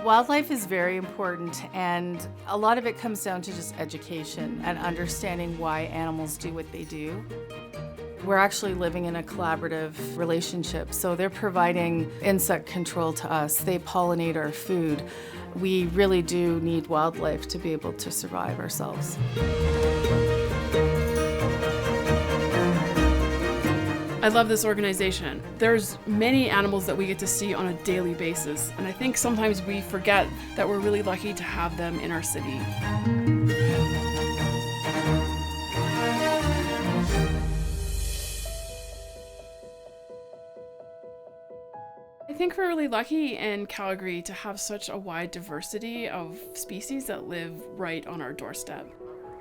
Wildlife is very important, and a lot of it comes down to just education and understanding why animals do what they do. We're actually living in a collaborative relationship, so they're providing insect control to us. They pollinate our food. We really do need wildlife to be able to survive ourselves. I love this organization. There's many animals that we get to see on a daily basis, and I think sometimes we forget that we're really lucky to have them in our city. I think we're really lucky in Calgary to have such a wide diversity of species that live right on our doorstep.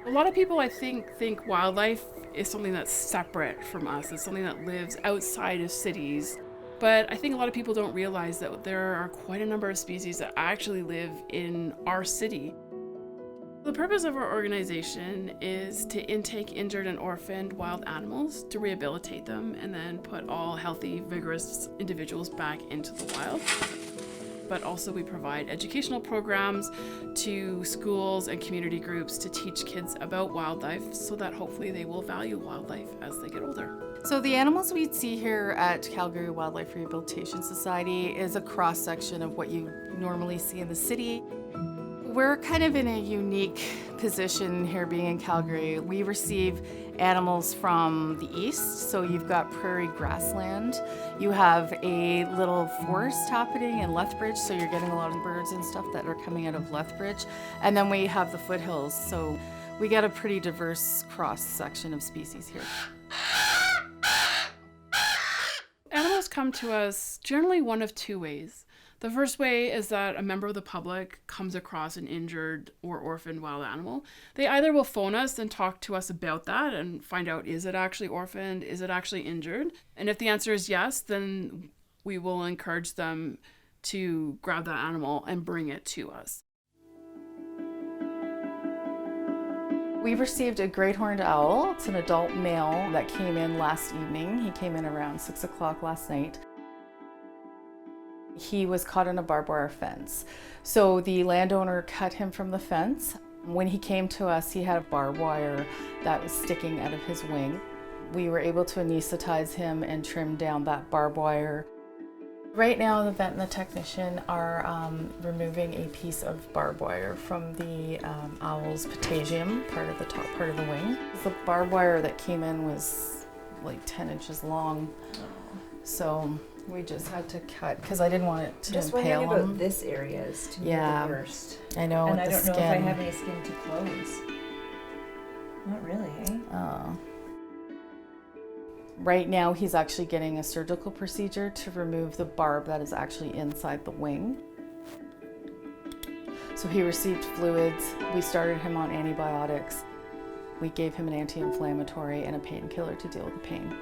A lot of people, I think wildlife is something that's separate from us. It's something that lives outside of cities. But I think a lot of people don't realize that there are quite a number of species that actually live in our city. The purpose of our organization is to intake injured and orphaned wild animals, to rehabilitate them, and then put all healthy, vigorous individuals back into the wild. But also we provide educational programs to schools and community groups to teach kids about wildlife so that hopefully they will value wildlife as they get older. So the animals we see here at Calgary Wildlife Rehabilitation Society is a cross-section of what you normally see in the city. We're kind of in a unique position here being in Calgary. We receive animals from the east, so you've got prairie grassland. You have a little forest happening in Lethbridge, so you're getting a lot of birds and stuff that are coming out of Lethbridge. And then we have the foothills, so we get a pretty diverse cross-section of species here. Animals come to us generally one of two ways. The first way is that a member of the public comes across an injured or orphaned wild animal. They either will phone us and talk to us about that and find out, is it actually orphaned? Is it actually injured? And if the answer is yes, then we will encourage them to grab that animal and bring it to us. We've received a great horned owl. It's an adult male that came in last evening. He came in around 6 o'clock last night. He was caught in a barbed wire fence. So the landowner cut him from the fence. When he came to us, he had a barbed wire that was sticking out of his wing. We were able to anesthetize him and trim down that barbed wire. Right now, the vet and the technician are removing a piece of barbed wire from the owl's patagium, part of the top part of the wing. The barbed wire that came in was like 10 inches long. So we just had to cut because I didn't want it to just impale him. About this area is to me the worst. I know. And I don't know if I have any skin to close. Not really, eh? Right now he's actually getting a surgical procedure to remove the barb that is actually inside the wing. So he received fluids. We started him on antibiotics. We gave him an anti-inflammatory and a painkiller to deal with the pain.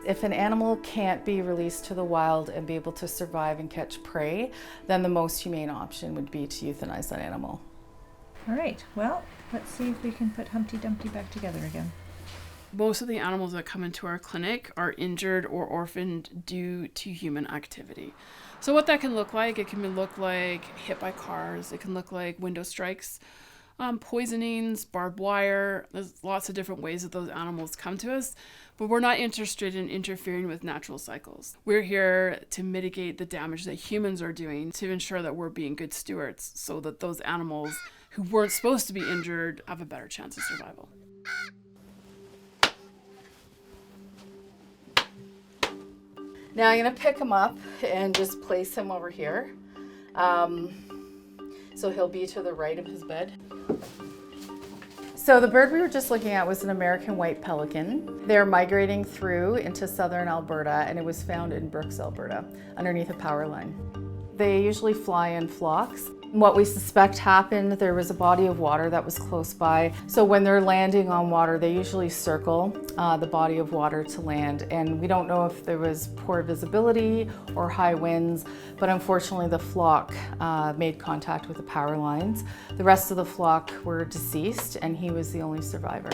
If an animal can't be released to the wild and be able to survive and catch prey, then the most humane option would be to euthanize that animal. All right, well, let's see if we can put Humpty Dumpty back together again. Most of the animals that come into our clinic are injured or orphaned due to human activity. So what that can look like, it can look like hit by cars, it can look like window strikes, poisonings, barbed wire. There's lots of different ways that those animals come to us, but we're not interested in interfering with natural cycles. We're here to mitigate the damage that humans are doing to ensure that we're being good stewards so that those animals who weren't supposed to be injured have a better chance of survival. Now I'm going to pick him up and just place him over here. So he'll be to the right of his bed. So the bird we were just looking at was an American white pelican. They're migrating through into southern Alberta, and it was found in Brooks, Alberta, underneath a power line. They usually fly in flocks. What we suspect happened, there was a body of water that was close by. So when they're landing on water, they usually circle the body of water to land. And we don't know if there was poor visibility or high winds, but unfortunately the flock made contact with the power lines. The rest of the flock were deceased, and he was the only survivor.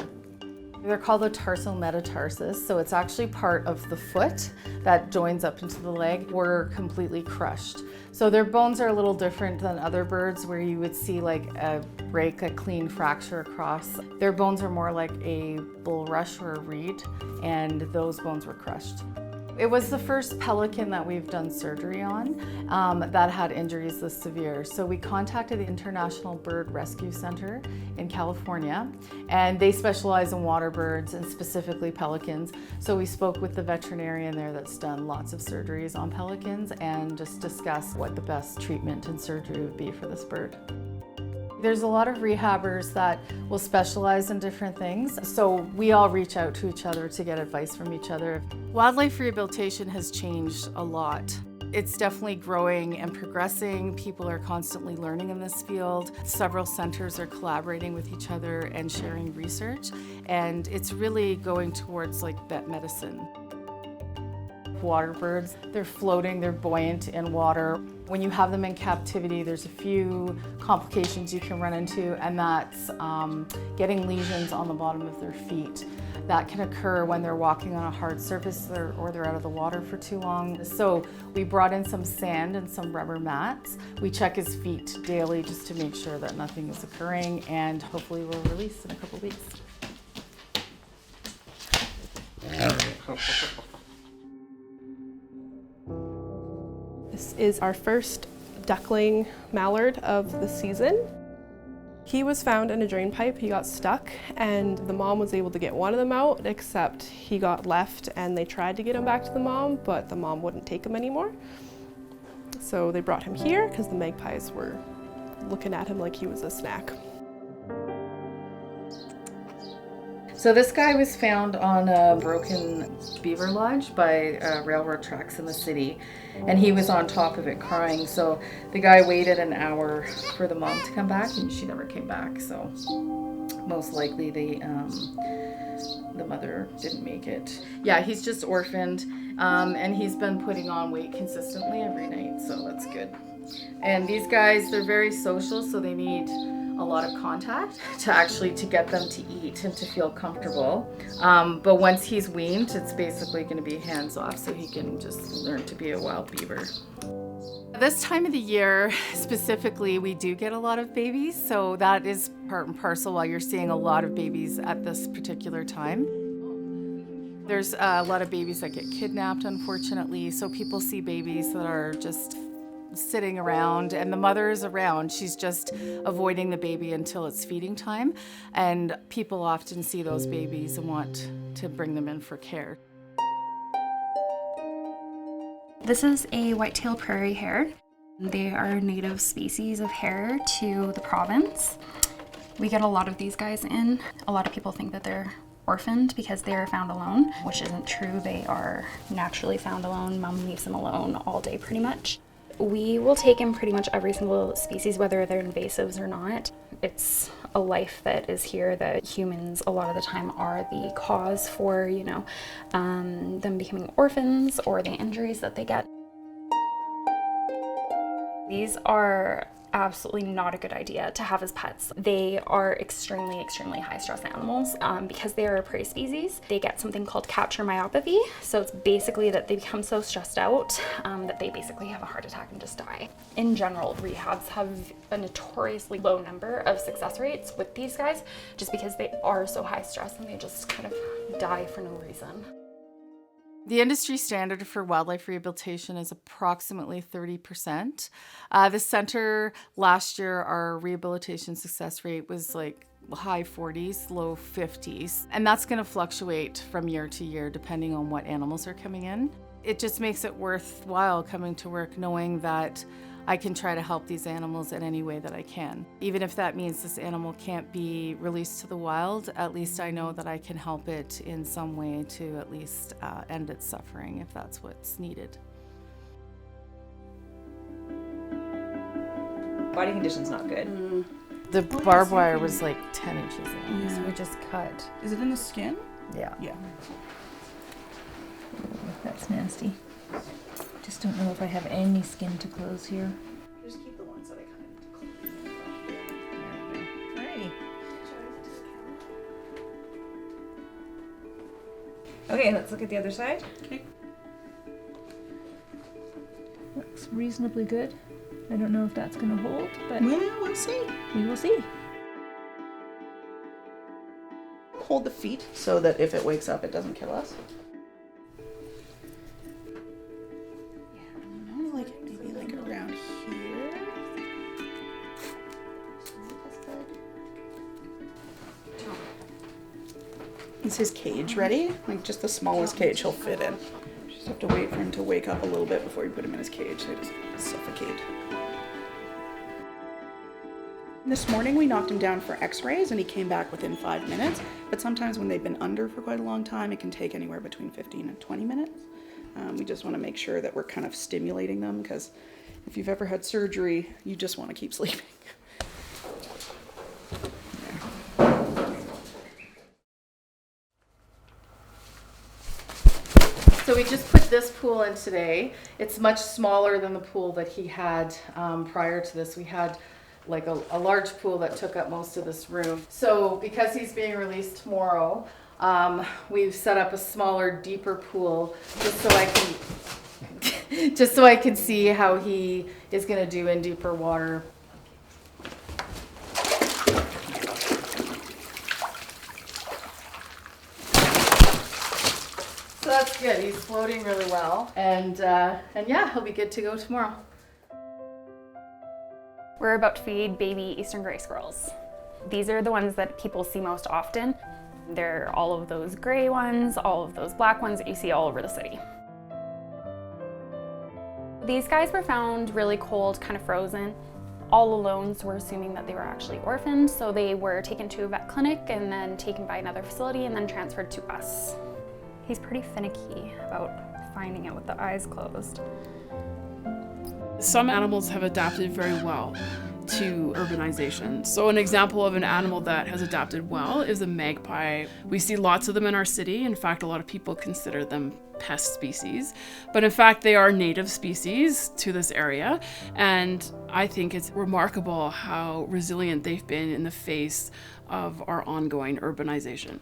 They're called the tarsometatarsus, so it's actually part of the foot that joins up into the leg. Were completely crushed. So their bones are a little different than other birds where you would see like a break, a clean fracture across. Their bones are more like a bulrush or a reed, and those bones were crushed. It was the first pelican that we've done surgery on that had injuries this severe. So we contacted the International Bird Rescue Center in California, and they specialize in water birds and specifically pelicans. So we spoke with the veterinarian there that's done lots of surgeries on pelicans and just discussed what the best treatment and surgery would be for this bird. There's a lot of rehabbers that will specialize in different things, so we all reach out to each other to get advice from each other. Wildlife rehabilitation has changed a lot. It's definitely growing and progressing. People are constantly learning in this field. Several centers are collaborating with each other and sharing research, and it's really going towards like vet medicine. Water birds, they're floating, they're buoyant in water. When you have them in captivity, there's a few complications you can run into, and that's getting lesions on the bottom of their feet. That can occur when they're walking on a hard surface or they're out of the water for too long. So we brought in some sand and some rubber mats. We check his feet daily just to make sure that nothing is occurring, and hopefully we'll release in a couple weeks. This is our first duckling mallard of the season. He was found in a drain pipe. He got stuck, and the mom was able to get one of them out, except he got left, and they tried to get him back to the mom, but the mom wouldn't take him anymore. So they brought him here because the magpies were looking at him like he was a snack. So this guy was found on a broken beaver lodge by railroad tracks in the city, and he was on top of it crying. So the guy waited an hour for the mom to come back, and she never came back. So most likely the mother didn't make it. Yeah, he's just orphaned, and he's been putting on weight consistently every night, so that's good. And these guys, they're very social, so they need a lot of contact to get them to eat and to feel comfortable. But once he's weaned, it's basically going to be hands off, so he can just learn to be a wild beaver. This time of the year, specifically, we do get a lot of babies, so that is part and parcel why you're seeing a lot of babies at this particular time. There's a lot of babies that get kidnapped, unfortunately, so people see babies that are just sitting around, and the mother is around. She's just avoiding the baby until it's feeding time, and people often see those babies and want to bring them in for care. This is a white-tailed prairie hare. They are a native species of hare to the province. We get a lot of these guys in. A lot of people think that they're orphaned because they are found alone, which isn't true. They are naturally found alone. Mom leaves them alone all day pretty much. We will take in pretty much every single species, whether they're invasives or not. It's a life that is here that humans a lot of the time are the cause for, them becoming orphans or the injuries that they get. These are absolutely not a good idea to have as pets. They are extremely, extremely high stress animals because they are a prey species. They get something called capture myopathy. So it's basically that they become so stressed out that they basically have a heart attack and just die. In general, rehabs have a notoriously low number of success rates with these guys just because they are so high stress and they just kind of die for no reason. The industry standard for wildlife rehabilitation is approximately 30%. The center last year, our rehabilitation success rate was like high 40s, low 50s. And that's going to fluctuate from year to year depending on what animals are coming in. It just makes it worthwhile coming to work knowing that I can try to help these animals in any way that I can. Even if that means this animal can't be released to the wild, at least I know that I can help it in some way to at least end its suffering if that's what's needed. Body condition's not good. The barbed wire was like 10 inches in, so we just cut. Is it in the skin? Yeah. Yeah. That's nasty. Just don't know if I have any skin to close here. Just keep the ones that I kind of clean. Alrighty. Okay, let's look at the other side. Okay. Looks reasonably good. I don't know if that's going to hold, but Well, we'll see. we will see. Hold the feet so that if it wakes up, it doesn't kill us. Yeah, I don't know, like maybe like around here. Is his cage ready? Like just the smallest cage he'll fit in. Just have to wait for him to wake up a little bit before you put him in his cage so he doesn't suffocate. This morning we knocked him down for x-rays and he came back within 5 minutes, but sometimes when they've been under for quite a long time, it can take anywhere between 15 and 20 minutes. We just want to make sure that we're kind of stimulating them, because if you've ever had surgery, you just want to keep sleeping. So we just put this pool in today. It's much smaller than the pool that he had prior to this. We had like a large pool that took up most of this room. So because he's being released tomorrow, we've set up a smaller, deeper pool just so I can see how he is going to do in deeper water. So that's good. He's floating really well, and yeah, he'll be good to go tomorrow. We're about to feed baby eastern gray squirrels. These are the ones that people see most often. They're all of those gray ones, all of those black ones that you see all over the city. These guys were found really cold, kind of frozen, all alone, so we're assuming that they were actually orphaned. So they were taken to a vet clinic and then taken by another facility and then transferred to us. He's pretty finicky about finding it with the eyes closed. Some animals have adapted very well to urbanization. So an example of an animal that has adapted well is a magpie. We see lots of them in our city. In fact, a lot of people consider them pest species, but in fact they are native species to this area, and I think it's remarkable how resilient they've been in the face of our ongoing urbanization.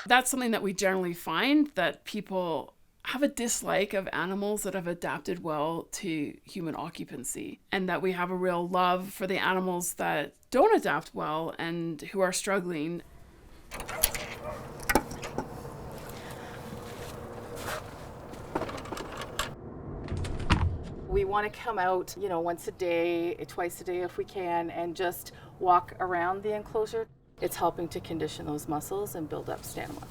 That's something that we generally find, that people have a dislike of animals that have adapted well to human occupancy, and that we have a real love for the animals that don't adapt well and who are struggling. We want to come out, once a day, twice a day if we can, and just walk around the enclosure. It's helping to condition those muscles and build up stamina.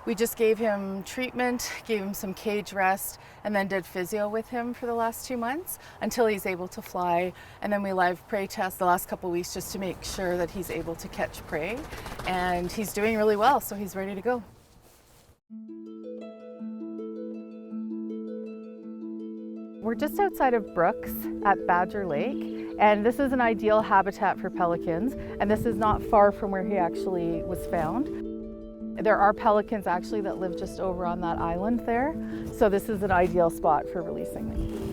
We just gave him treatment, gave him some cage rest, and then did physio with him for the last 2 months until he's able to fly. And then we live prey test the last couple of weeks just to make sure that he's able to catch prey. And he's doing really well, so he's ready to go. We're just outside of Brooks at Badger Lake, and this is an ideal habitat for pelicans, and this is not far from where he actually was found. There are pelicans actually that live just over on that island there, so this is an ideal spot for releasing them.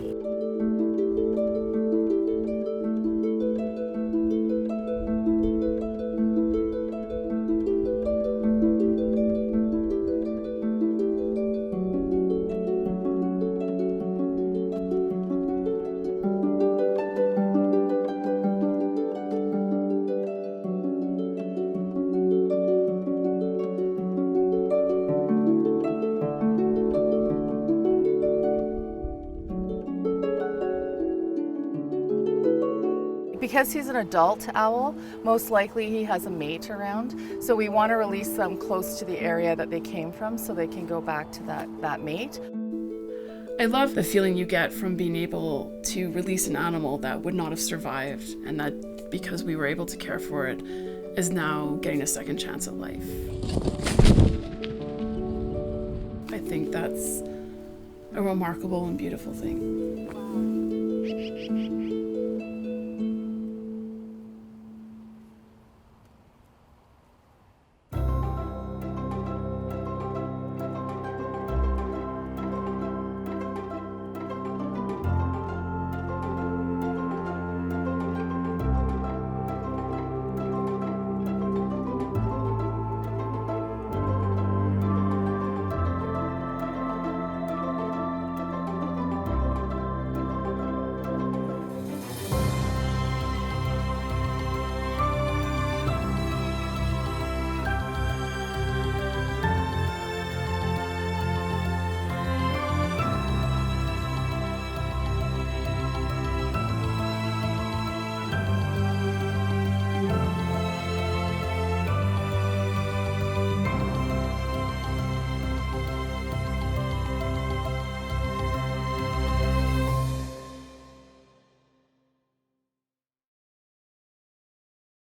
Because he's an adult owl, most likely he has a mate around. So we want to release them close to the area that they came from so they can go back to that mate. I love the feeling you get from being able to release an animal that would not have survived, and that because we were able to care for it, is now getting a second chance at life. I think that's a remarkable and beautiful thing. Wow.